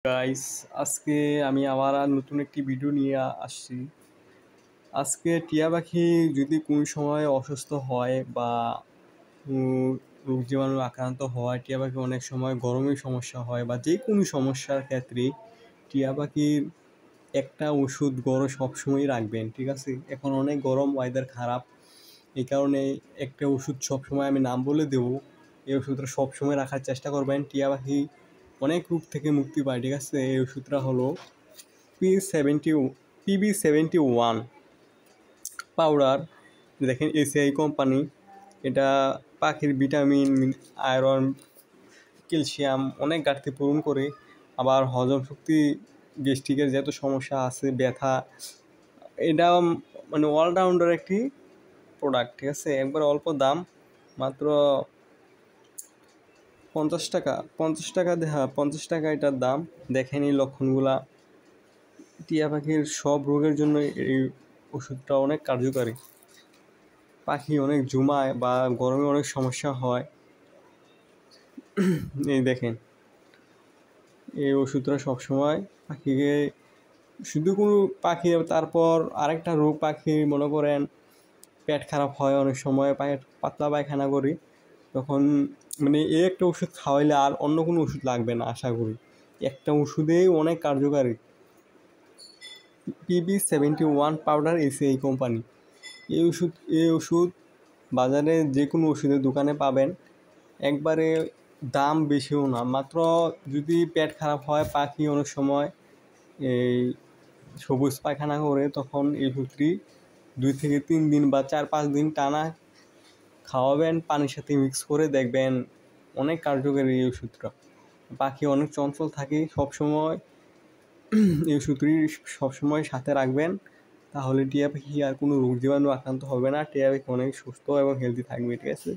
Guys, আজকে আমি আবার নতুন একটি ভিডিও নিয়ে আসছি। আজকে টিয়া পাখি যদি কোনো সময় অসুস্থ হয় বা রোগ জীবাণু আক্রান্ত হয়, টিয়া পাখি অনেক সময় গরমের সমস্যা হয় বা যে কোনো সমস্যার ক্ষেত্রে টিয়া পাখির একটা ওষুধ গড়ে সবসময় রাখবেন, ঠিক আছে? এখন অনেক গরম, ওয়েদার খারাপ, এই কারণে একটা ওষুধ সবসময় আমি নাম বলে দেবো। এই ওষুধটা সবসময় রাখার চেষ্টা করবেন। টিয়া পাখি অনেক রোগ থেকে মুক্তি পায়, ঠিক আছে? এই ওষুধটা হলো P70 PB71 পাউডার। দেখেন, এসিআই কোম্পানি। এটা পাখির ভিটামিন, আয়রন, ক্যালসিয়াম অনেক ঘাটতি পূরণ করে। আবার হজম শক্তি, গ্যাস্ট্রিকের যত সমস্যা আছে, ব্যথা, এটা মানে অলরাউন্ডার একটি প্রোডাক্ট, ঠিক আছে? একবার অল্প দাম, মাত্র 50 টাকা। 50 টাকা, হ্যাঁ 50 টাকা এটার দাম। দেখেন এই লক্ষণগুলা। টিয়া পাখির সব রোগের জন্য এই ওষুধটা অনেক কার্যকারী। পাখি অনেক ঝুমায় বা গরমে অনেক সমস্যা হয়, এই দেখেন এই ওষুধটা সবসময় পাখিকে, শুধু কোনো পাখি, তারপর আরেকটা রোগ পাখি মনে করেন পেট খারাপ হয়, অনেক সময় পাতলা পায়খানা করি, তখন মানে এই একটা ওষুধ খাওয়াইলে আর অন্য কোনো ওষুধ লাগবে না আশা করি। একটা ওষুধেই অনেক কার্যকারী। PB71 powder, ACI company. এই ওষুধ বাজারে যে কোনো ওষুধের দোকানে পাবেন। একবারে দাম বেশিও না, মাত্র যদি পেট খারাপ হয়, পাখি অনেক সময় এই সবুজ পায়খানা করে, তখন এই ওষুধটি 2 থেকে 3 দিন বা 4-5 দিন টানা খাওয়াবেন, পানির সাথে মিক্স করে, দেখবেন অনেক কার্যকরী এই ওষুধটা। পাখি অনেক চঞ্চল থাকে, সবসময় এই ওষুধটি সবসময় সাথে রাখবেন, তাহলে টিয়া পাখি আর কোনো রোগ জীবাণু আক্রান্ত হবে না। টিয়া পাখি অনেক সুস্থ এবং হেলদি থাকবে, ঠিক আছে?